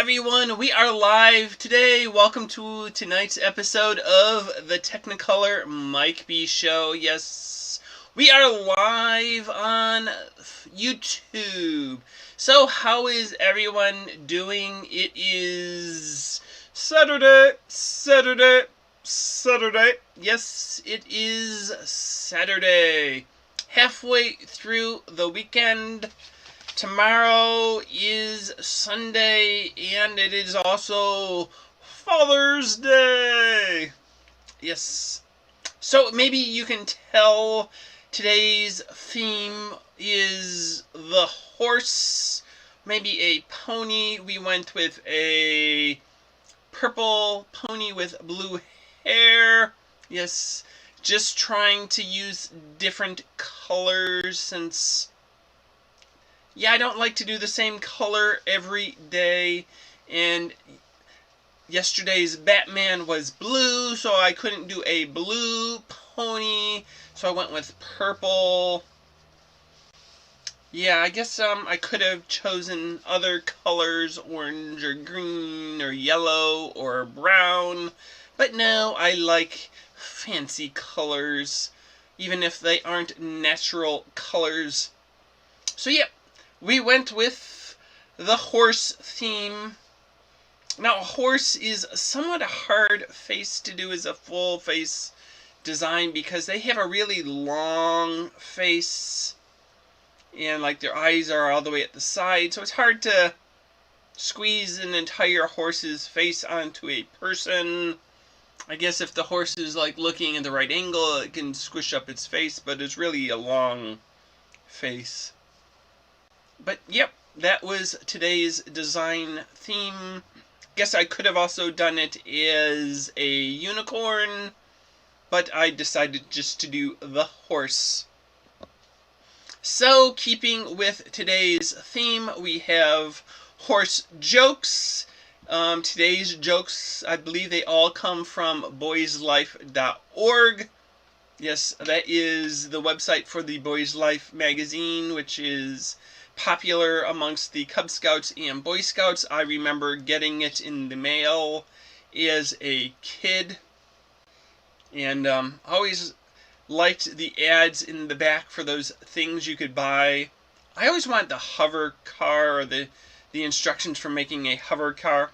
everyone, we are live today. Welcome to tonight's episode of the Technicolor Mike B Show. Yes, we are live on YouTube. So how is everyone doing? It is Saturday. Yes, it is Saturday. Halfway through the weekend. Tomorrow is Sunday, and it is also Father's Day. Yes. So maybe you can tell today's theme is the horse, maybe a pony. We went with a purple pony with blue hair. Yes, just trying to use different colors since... yeah, I don't like to do the same color every day, and yesterday's Batman was blue, so I couldn't do a blue pony, so I went with purple. Yeah, I guess I could have chosen other colors, orange or green or yellow or brown, but no, I like fancy colors, even if they aren't natural colors. So yeah. We went with the horse theme. Now, a horse is somewhat a hard face to do as a full face design because they have a really long face and like their eyes are all the way at the side, so it's hard to squeeze an entire horse's face onto a person. I guess if the horse is like looking at the right angle, it can squish up its face, but it's really a long face. But yep, that was today's design theme. Guess I could have also done it as a unicorn, but I decided just to do the horse. So, keeping with today's theme, we have horse jokes. Today's jokes, I believe they all come from boyslife.org. Yes, that is the website for the Boys Life magazine, which is popular amongst the Cub Scouts and Boy Scouts. I remember getting it in the mail as a kid, and always liked the ads in the back for those things you could buy. I always wanted the hover car, or the instructions for making a hover car.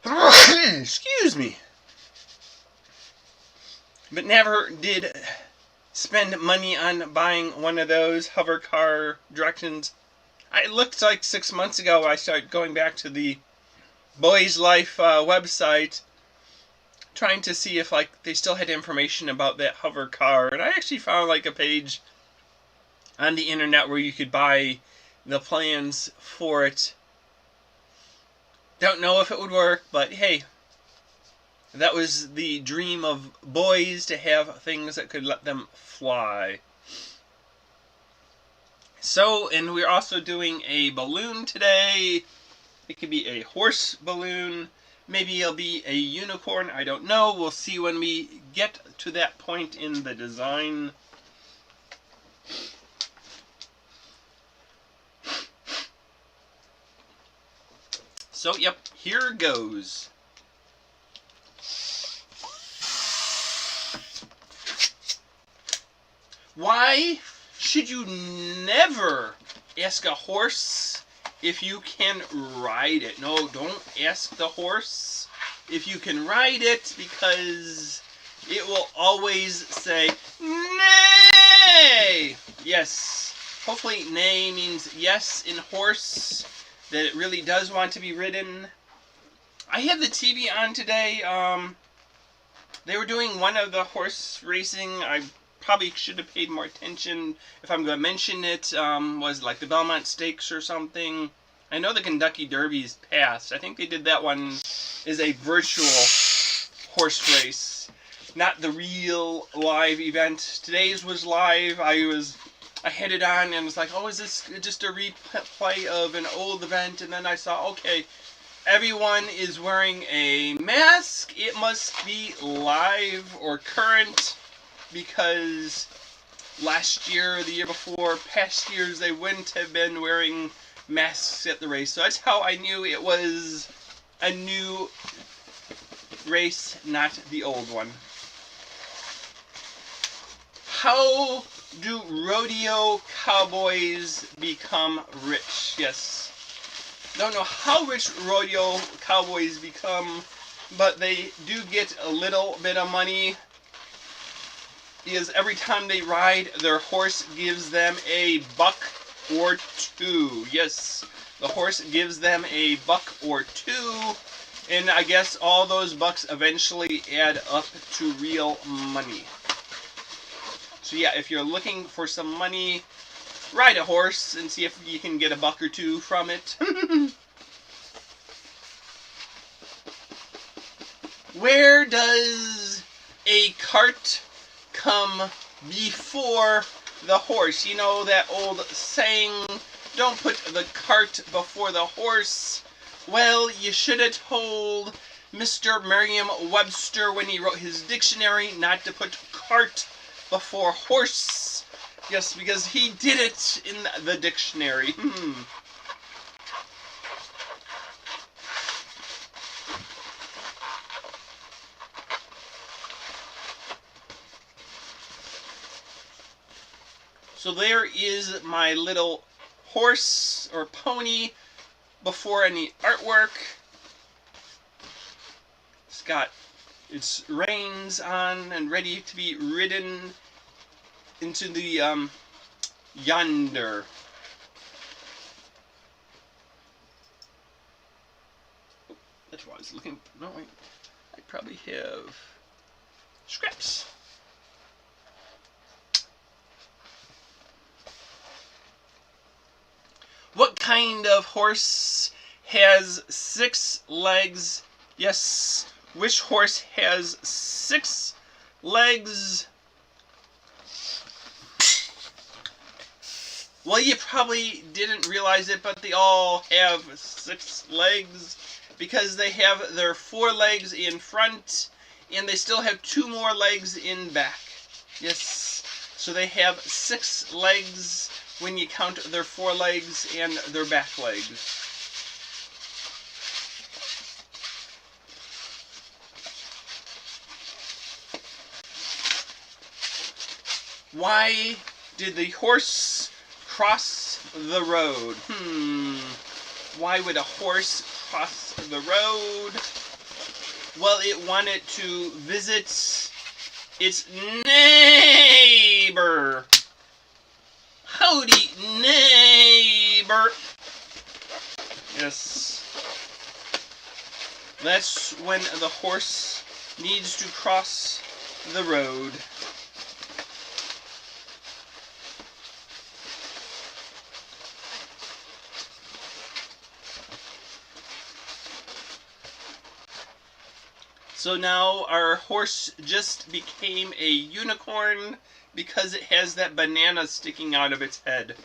Excuse me. But never did spend money on buying one of those hover car directions. It looked like 6 months ago I started going back to the Boys Life website, trying to see if like they still had information about that hover car. And I actually found like a page on the internet where you could buy the plans for it. Don't know if it would work, but hey. That was the dream of boys, to have things that could let them fly. So, and we're also doing a balloon today. It could be a horse balloon. Maybe it'll be a unicorn. I don't know. We'll see when we get to that point in the design. So, yep, here goes. Why should you never ask a horse if you can ride it? No, don't ask the horse if you can ride it, because it will always say, nay! Yes. Hopefully nay means yes in horse, that it really does want to be ridden. I had the TV on today. They were doing one of the horse racing. I probably should have paid more attention if I'm going to mention it. Was like the Belmont Stakes or something. I know the Kentucky Derby's passed. I think they did that one as a virtual horse race, not the real live event. Today's was live. I had it on and was like, oh, is this just a replay of an old event? And then I saw, okay, everyone is wearing a mask. It must be live or current, because last year, the year before, past years, they wouldn't have been wearing masks at the race. So that's how I knew it was a new race, not the old one. How do rodeo cowboys become rich? Yes. Don't know how rich rodeo cowboys become, but they do get a little bit of money, because every time they ride, their horse gives them a buck or two. Yes, the horse gives them a buck or two, and I guess all those bucks eventually add up to real money. So yeah, if you're looking for some money, ride a horse and see if you can get a buck or two from it. Where does a cart come before the horse? You know that old saying, don't put the cart before the horse. Well, you should have told Mr. Merriam-Webster when he wrote his dictionary not to put cart before horse. Yes, because he did it in the dictionary. So there is my little horse or pony before any artwork. It's got its reins on and ready to be ridden into the yonder. Oh, that's what I was looking for. No, wait. I probably have scraps. What kind of horse has 6 legs? Yes, which horse has 6 legs? Well, you probably didn't realize it, but they all have 6 legs because they have their 4 legs in front and they still have 2 more legs in back. Yes, so they have 6 legs when you count their 4 legs and their back legs. Why did the horse cross the road? Why would a horse cross the road? Well, it wanted to visit its neighbor. Howdy, neighbor. Yes. That's when the horse needs to cross the road. So now our horse just became a unicorn because it has that banana sticking out of its head.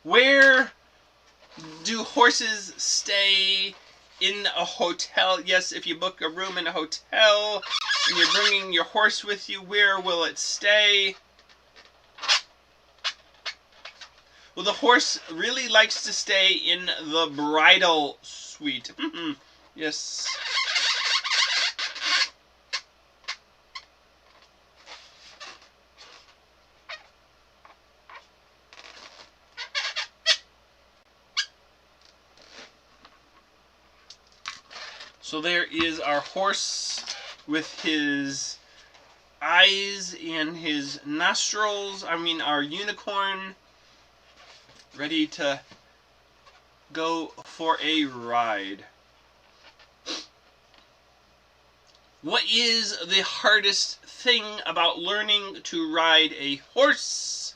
Where do horses stay in a hotel? Yes, if you book a room in a hotel and you're bringing your horse with you, where will it stay? Well, the horse really likes to stay in the bridal suite. Yes. So there is our horse with his eyes and his nostrils. I mean, our unicorn ready to go for a ride. What is the hardest thing about learning to ride a horse?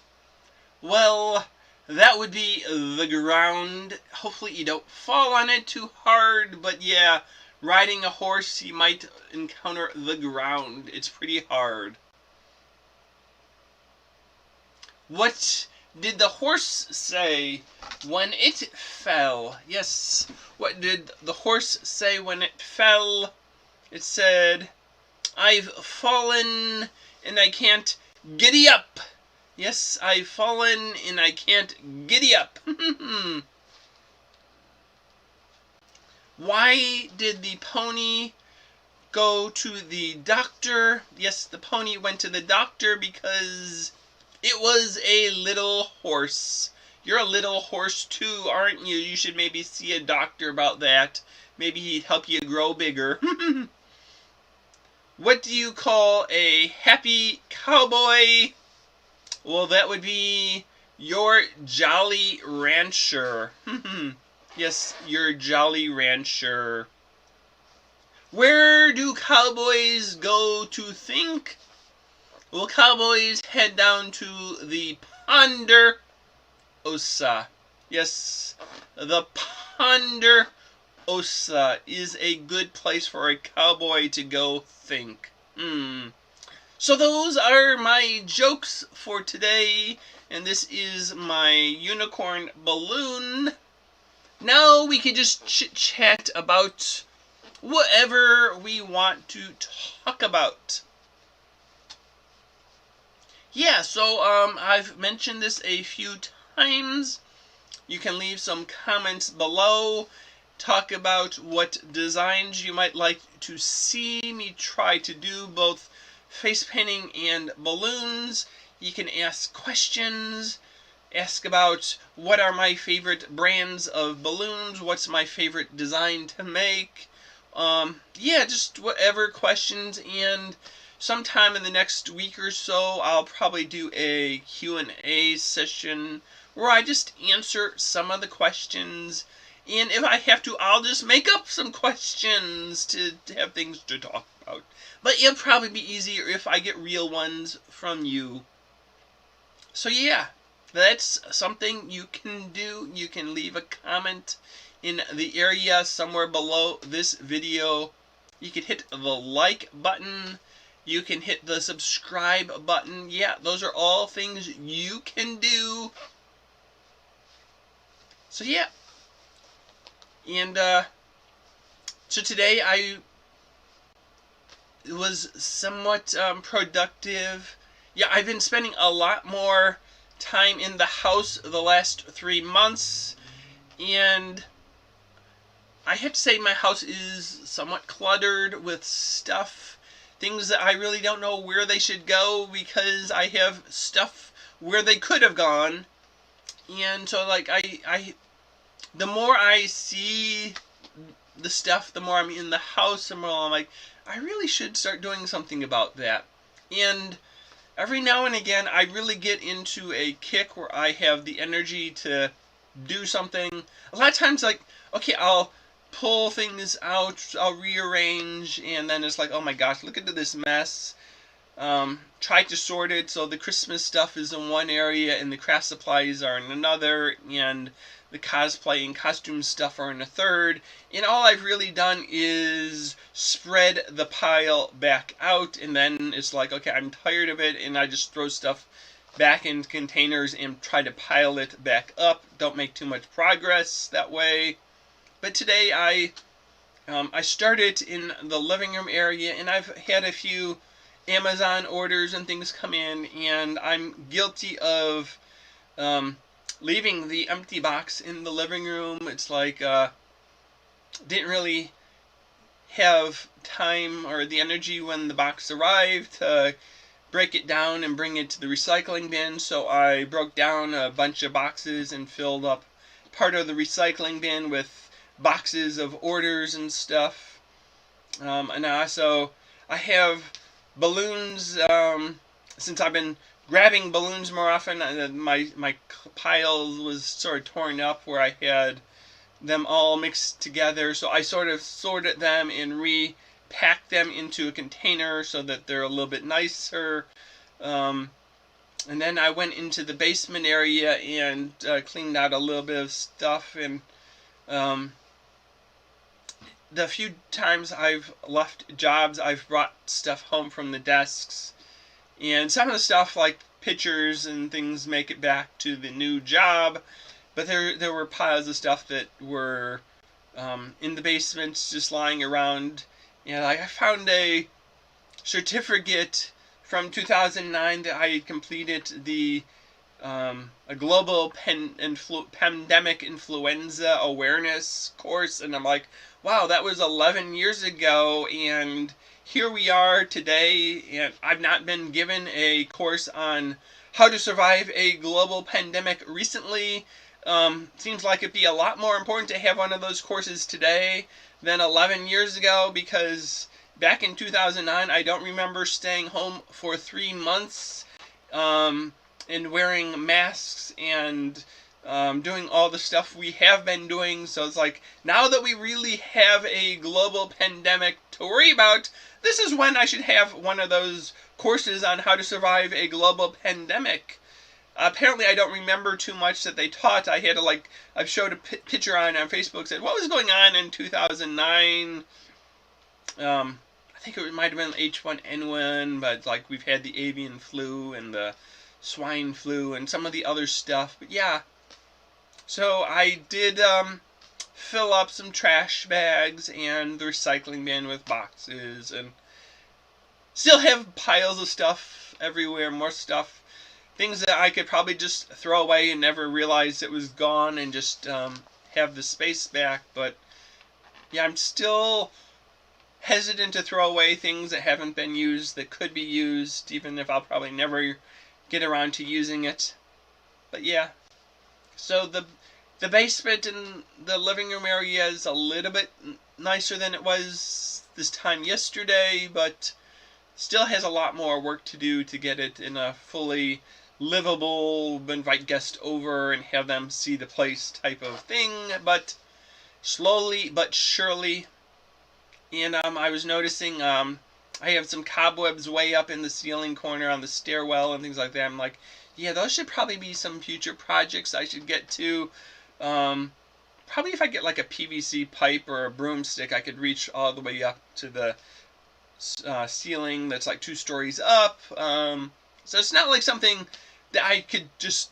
Well, that would be the ground. Hopefully you don't fall on it too hard, but yeah, riding a horse, you might encounter the ground. It's pretty hard. What did the horse say when it fell? Yes, what did the horse say when it fell? It said, I've fallen and I can't giddy up. Yes, I've fallen and I can't giddy up. Why did the pony go to the doctor? Yes, the pony went to the doctor because it was a little horse. You're a little horse too, aren't you? You should maybe see a doctor about that. Maybe he'd help you grow bigger. What do you call a happy cowboy? Well, that would be your Jolly Rancher. Yes, your Jolly Rancher. Where do cowboys go to think? Well, cowboys head down to the Ponderosa. Yes, the Ponderosa is a good place for a cowboy to go think. So those are my jokes for today, and this is my unicorn balloon. Now we can just chit-chat about whatever we want to talk about. Yeah, so I've mentioned this a few times. You can leave some comments below. Talk about what designs you might like to see me try to do, both face painting and balloons. You can ask questions. Ask about what are my favorite brands of balloons, what's my favorite design to make. Yeah, just whatever questions, and sometime in the next week or so I'll probably do a Q&A session where I just answer some of the questions, and if I have to, I'll just make up some questions to have things to talk about. But it'll probably be easier if I get real ones from you. So yeah, that's something you can do. You can leave a comment in the area somewhere below this video. You can hit the like button. You can hit the subscribe button. Yeah, those are all things you can do. So yeah. And so today I was somewhat productive. Yeah, I've been spending a lot more time in the house the last 3 months, and I have to say my house is somewhat cluttered with stuff, things that I really don't know where they should go because I have stuff where they could have gone. And so like the more I see the stuff, the more I'm in the house, the more I'm like, I really should start doing something about that. And every now and again, I really get into a kick where I have the energy to do something. A lot of times, like, okay, I'll pull things out, I'll rearrange, and then it's like, oh my gosh, look at this mess. Try to sort it so the Christmas stuff is in one area and the craft supplies are in another, and the cosplay and costume stuff are in a third, and all I've really done is spread the pile back out, and then it's like, okay, I'm tired of it, and I just throw stuff back in containers and try to pile it back up. Don't make too much progress that way. But today I started in the living room area, and I've had a few Amazon orders and things come in, and I'm guilty of leaving the empty box in the living room. It's like didn't really have time or the energy when the box arrived to break it down and bring it to the recycling bin, so I broke down a bunch of boxes and filled up part of the recycling bin with boxes of orders and stuff. And also I have balloons. Since I've been grabbing balloons more often, my pile was sort of torn up where I had them all mixed together, so I sort of sorted them and repacked them into a container so that they're a little bit nicer. And then I went into the basement area and cleaned out a little bit of stuff, and the few times I've left jobs, I've brought stuff home from the desks. And some of the stuff, like pictures and things, make it back to the new job. But there were piles of stuff that were in the basements just lying around. And I found a certificate from 2009 that I had completed the a global pandemic influenza awareness course, and I'm like, wow, that was 11 years ago, and here we are today, and I've not been given a course on how to survive a global pandemic recently. Seems like it'd be a lot more important to have one of those courses today than 11 years ago, because back in 2009, I don't remember staying home for 3 months and wearing masks and doing all the stuff we have been doing. So it's like, now that we really have a global pandemic to worry about, this is when I should have one of those courses on how to survive a global pandemic. Apparently, I don't remember too much that they taught. I had to, I showed a picture on Facebook, said what was going on in 2009. I think it might have been H1N1, but we've had the avian flu and the swine flu and some of the other stuff. But yeah, so I did fill up some trash bags and the recycling bin with boxes, and still have piles of stuff everywhere, more stuff, things that I could probably just throw away and never realize it was gone, and just have the space back. But yeah, I'm still hesitant to throw away things that haven't been used that could be used, even if I'll probably never get around to using it. But yeah, so the basement and the living room area is a little bit nicer than it was this time yesterday, but still has a lot more work to do to get it in a fully livable, invite guests over and have them see the place type of thing. But slowly but surely. And I was noticing I have some cobwebs way up in the ceiling corner on the stairwell and things like that. I'm like, yeah, those should probably be some future projects I should get to. Probably if I get a PVC pipe or a broomstick, I could reach all the way up to the ceiling that's 2 stories up. So it's not something that I could just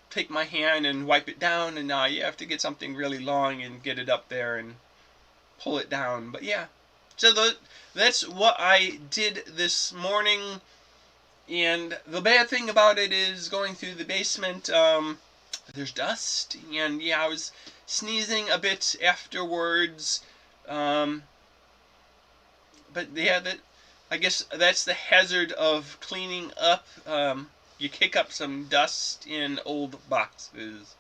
take my hand and wipe it down, and now you have to get something really long and get it up there and pull it down. But yeah, so that's what I did this morning. And the bad thing about it is going through the basement, there's dust, and yeah, I was sneezing a bit afterwards. But yeah, I guess that's the hazard of cleaning up. You kick up some dust in old boxes.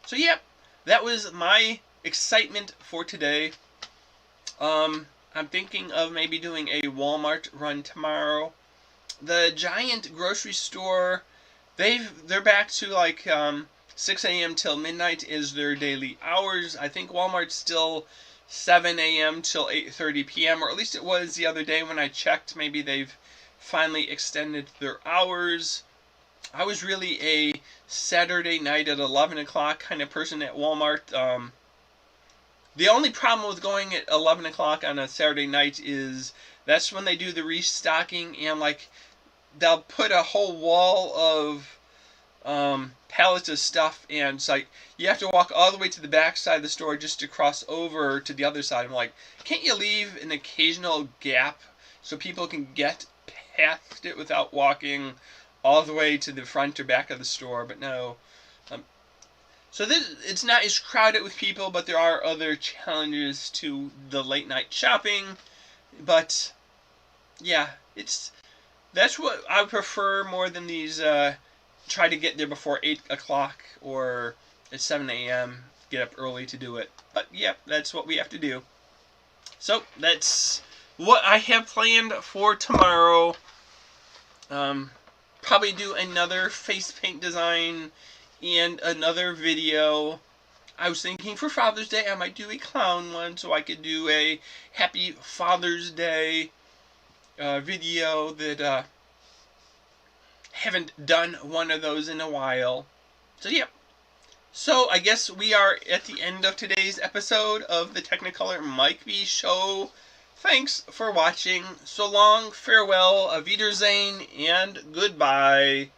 So yeah, that was my excitement for today. I'm thinking of maybe doing a Walmart run tomorrow. The Giant grocery store, they're back to 6 a.m. till midnight is their daily hours. I think Walmart's still 7 a.m. till 8:30 p.m. or at least it was the other day when I checked. Maybe they've finally extended their hours. I was really a Saturday night at 11 o'clock kind of person at Walmart. The only problem with going at 11 o'clock on a Saturday night is that's when they do the restocking, and they'll put a whole wall of pallets of stuff, and it's you have to walk all the way to the back side of the store just to cross over to the other side. I'm like, can't you leave an occasional gap so people can get past it without walking all the way to the front or back of the store? But no. So it's not as crowded with people, but there are other challenges to the late night shopping. But yeah, that's what I prefer more than these try to get there before 8 o'clock or at 7 a.m. Get up early to do it. But yeah, that's what we have to do. So that's what I have planned for tomorrow. Probably do another face paint design and another video. I was thinking for Father's Day I might do a clown one, so I could do a Happy Father's Day video that haven't done one of those in a while. So yeah. So I guess we are at the end of today's episode of the Technicolor Mike B Show. Thanks for watching. So long, farewell, auf Wiedersehen, and goodbye.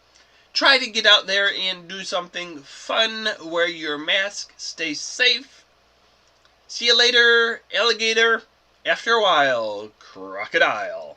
Try to get out there and do something fun. Wear your mask. Stay safe. See you later, alligator. After a while, crocodile.